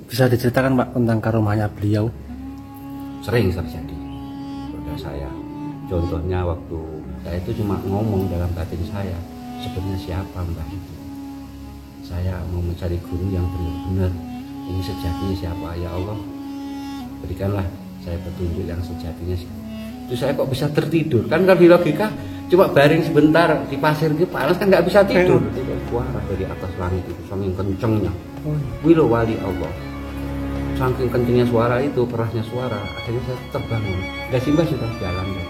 Bisa diceritakan Pak tentang karomahnya beliau? Sering terjadi pada saya. Contohnya waktu saya itu cuma ngomong dalam batin saya, sebenarnya siapa Mbah itu. Saya mau mencari guru yang benar-benar ini sejatinya siapa, ya Allah berikanlah saya petunjuk yang sejatinya siapa. Itu saya kok bisa tertidur, kan kalau di logika cuma baring sebentar di pasir gitu panas kan nggak bisa tidur. Itu suara dari atas langit itu saking kencengnya, wilo wali Allah, saking kencengnya suara itu, kerasnya suara, akhirnya saya terbangun. Dan Simbah sudah jalan ya.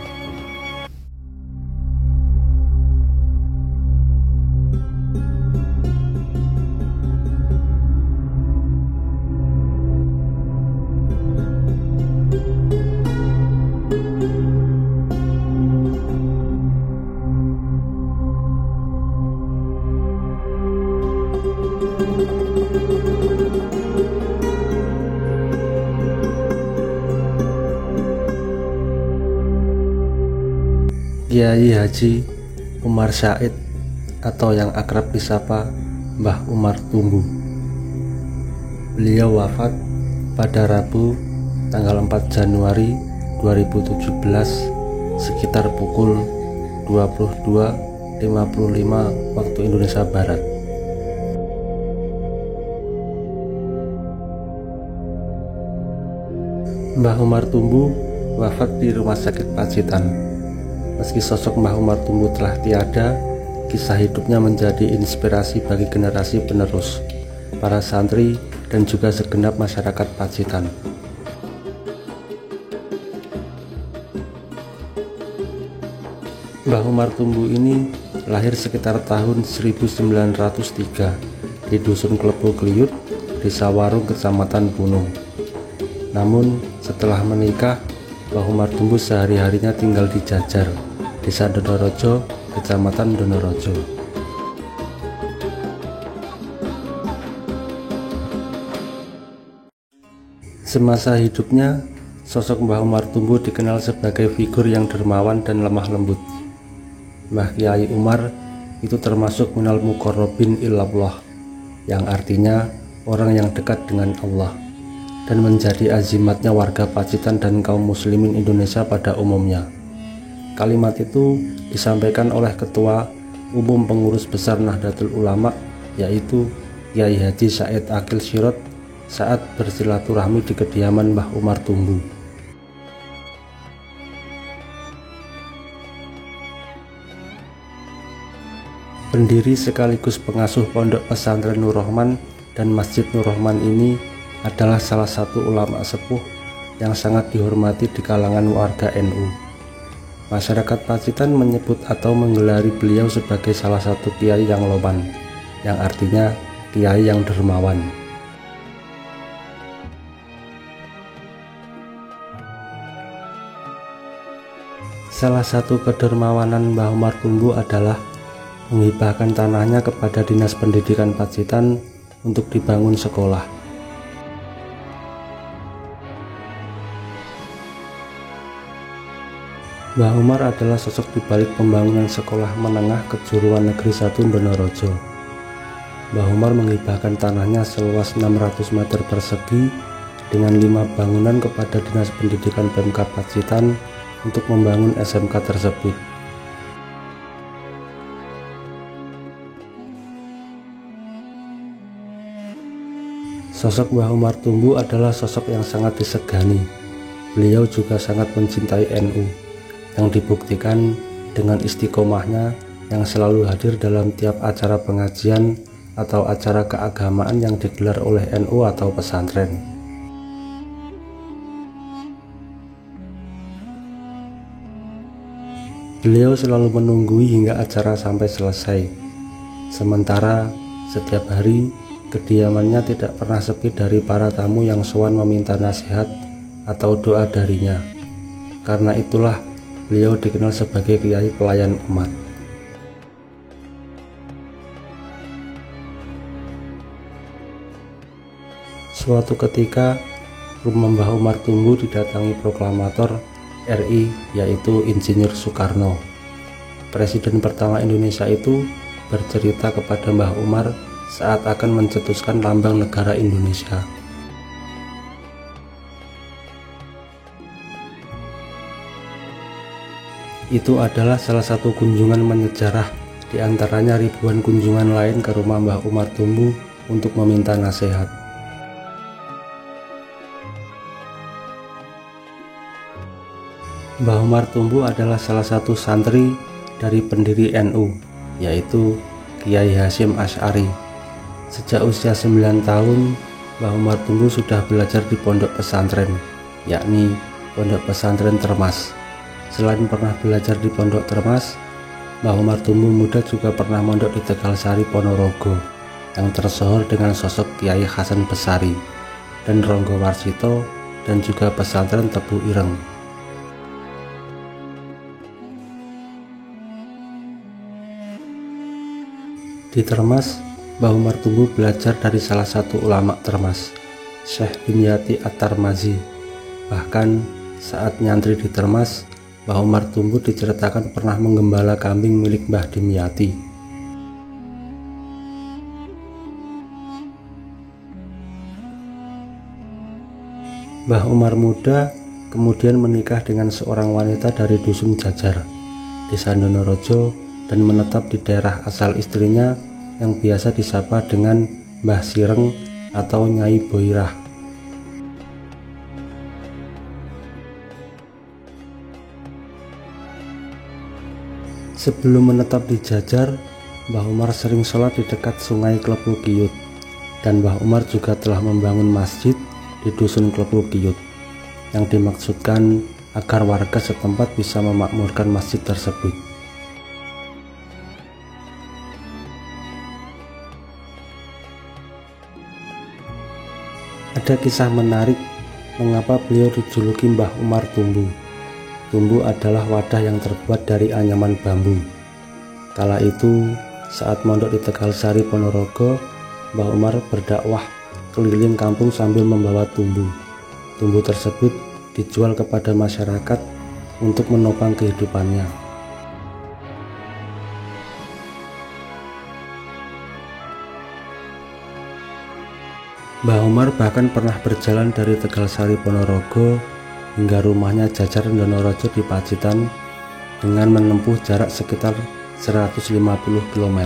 Kiai Haji Umar Said atau yang akrab disapa Mbah Umar Tumbu. Beliau wafat pada Rabu tanggal 4 Januari 2017 sekitar pukul 22.55 waktu Indonesia Barat. Mbah Umar Tumbu wafat di Rumah Sakit Pacitan. Meski sosok Mbah Umar Tumbu telah tiada, kisah hidupnya menjadi inspirasi bagi generasi penerus, para santri, dan juga segenap masyarakat Pacitan. Mbah Umar Tumbu ini lahir sekitar tahun 1903 di Dusun Klepo Kliut, Desa Warung, Kecamatan Punung. Namun setelah menikah, Mbah Umar Tumbu sehari-harinya tinggal di Jajar, Desa Donorojo, Kecamatan Donorojo. Semasa hidupnya, sosok Mbah Umar Tumbu dikenal sebagai figur yang dermawan dan lemah lembut. Mbah Kyai Umar itu termasuk minal muqarrabin ilallah, yang artinya orang yang dekat dengan Allah, dan menjadi azimatnya warga Pacitan dan kaum muslimin Indonesia pada umumnya. Kalimat itu disampaikan oleh Ketua Umum Pengurus Besar Nahdlatul Ulama, yaitu Kiai Haji Said Akil Sirot, saat bersilaturahmi di kediaman Mbah Umar Tumbu. Pendiri sekaligus pengasuh Pondok Pesantren Nur Rahman dan Masjid Nur Rahman ini adalah salah satu ulama sepuh yang sangat dihormati di kalangan warga NU. Masyarakat Pacitan menyebut atau menggelari beliau sebagai salah satu kiai yang loman, yang artinya kiai yang dermawan. Salah satu kedermawanan Mbah Umar Tumbu adalah menghibahkan tanahnya kepada Dinas Pendidikan Pacitan untuk dibangun sekolah. Mbah Umar adalah sosok dibalik pembangunan sekolah menengah kejuruan negeri 1 Donorojo. Mbah Umar menghibahkan tanahnya seluas 600 meter persegi dengan 5 bangunan kepada Dinas Pendidikan Pemkab Pacitan untuk membangun SMK tersebut. Sosok Mbah Umar Tumbu adalah sosok yang sangat disegani. Beliau juga sangat mencintai NU, yang dibuktikan dengan istiqomahnya yang selalu hadir dalam tiap acara pengajian atau acara keagamaan yang digelar oleh NU atau pesantren. Beliau selalu menunggui hingga acara sampai selesai. Sementara setiap hari kediamannya tidak pernah sepi dari para tamu yang sowan meminta nasihat atau doa darinya. Karena itulah beliau dikenal sebagai kiai pelayan umat. Suatu ketika, rumah Mbah Umar Tumbu didatangi proklamator RI, yaitu Insinyur Soekarno. Presiden pertama Indonesia itu bercerita kepada Mbah Umar saat akan mencetuskan lambang negara Indonesia. Itu adalah salah satu kunjungan menyejarah, di antaranya ribuan kunjungan lain ke rumah Mbah Umar Tumbu untuk meminta nasihat. Mbah Umar Tumbu adalah salah satu santri dari pendiri NU, yaitu Kiai Hasyim Asy'ari. Sejak usia 9 tahun, Mbah Umar Tumbu sudah belajar di pondok pesantren, yakni Pondok Pesantren Termas. Selain pernah belajar di Pondok Termas, Mbah Umar Tumbu muda juga pernah mondok di Tegalsari Ponorogo, yang tersohor dengan sosok Kiai Hasan Besari dan Ronggo Warsito, dan juga pesantren Tebu Ireng. Di Termas, Mbah Umar Tumbu belajar dari salah satu ulama Termas, Syekh Dimyati At-Tarmazi. Bahkan saat nyantri di Termas, Mbah Umar Tumbu diceritakan pernah menggembala kambing milik Mbah Dimyati. Mbah Umar muda kemudian menikah dengan seorang wanita dari dusun Jajar, Desa Donorojo, dan menetap di daerah asal istrinya yang biasa disapa dengan Mbah Sireng atau Nyai Boirah. Sebelum menetap di Jajar, Mbah Umar sering sholat di dekat sungai Klepu Kiyut, dan Mbah Umar juga telah membangun masjid di dusun Klepu Kiyut, yang dimaksudkan agar warga setempat bisa memakmurkan masjid tersebut. Ada kisah menarik mengapa beliau dijuluki Mbah Umar Tumbu. Tumbu adalah wadah yang terbuat dari anyaman bambu. Kala itu, saat mondok di Tegalsari Ponorogo, Mbah Umar berdakwah keliling kampung sambil membawa tumbu. Tumbu tersebut dijual kepada masyarakat untuk menopang kehidupannya. Mbah Umar bahkan pernah berjalan dari Tegalsari Ponorogo hingga rumahnya Jajar Donorojo di Pacitan dengan menempuh jarak sekitar 150 km.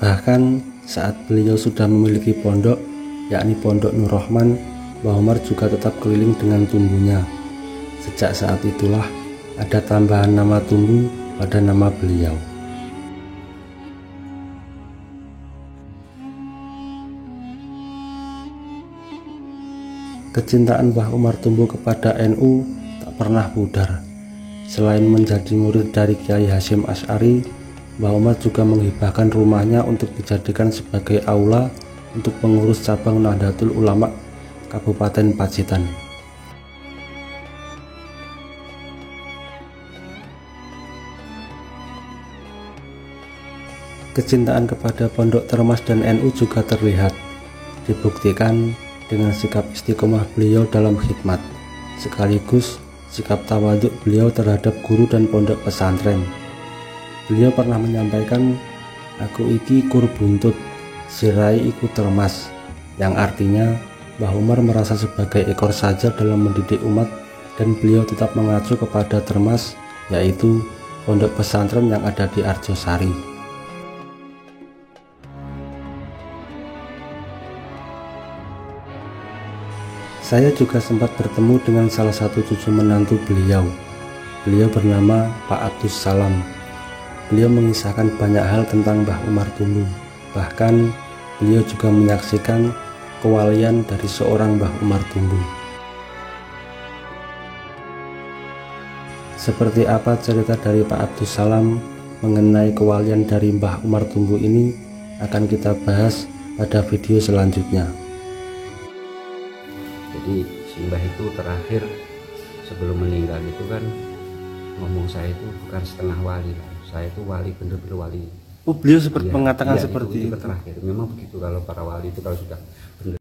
Bahkan saat beliau sudah memiliki pondok, yakni Pondok Nur Rahman, Mbah Umar juga tetap keliling dengan tumbunya. Sejak saat itulah ada tambahan nama Tumbu pada nama beliau. Kecintaan Mbah Umar Tumbu kepada NU tak pernah pudar. Selain menjadi murid dari Kiai Hasyim Asy'ari, Mbah Umar juga menghibahkan rumahnya untuk dijadikan sebagai aula untuk pengurus cabang Nahdlatul Ulama Kabupaten Pacitan. Kecintaan kepada Pondok Termas dan NU juga terlihat, dibuktikan dengan sikap istiqomah beliau dalam khidmat, sekaligus sikap tawaduk beliau terhadap guru dan pondok pesantren. Beliau pernah menyampaikan, "Aku iki kur buntut, sirai iku termas," yang artinya Mbah Umar merasa sebagai ekor saja dalam mendidik umat, dan beliau tetap mengacu kepada Termas, yaitu pondok pesantren yang ada di Arjosari. Saya juga sempat bertemu dengan salah satu cucu menantu beliau. Beliau bernama Pak Abdus Salam. Beliau mengisahkan banyak hal tentang Mbah Umar Tumbu. Bahkan beliau juga menyaksikan kewalian dari seorang Mbah Umar Tumbu. Seperti apa cerita dari Pak Abdus Salam mengenai kewalian dari Mbah Umar Tumbu ini akan kita bahas pada video selanjutnya. Jadi si Mbah itu terakhir sebelum meninggal itu kan ngomong, saya itu bukan setengah wali, saya itu wali, bener-bener wali. Oh, beliau seperti ya, mengatakan ya, seperti itu terakhir. Memang begitu kalau para wali itu kalau sudah benar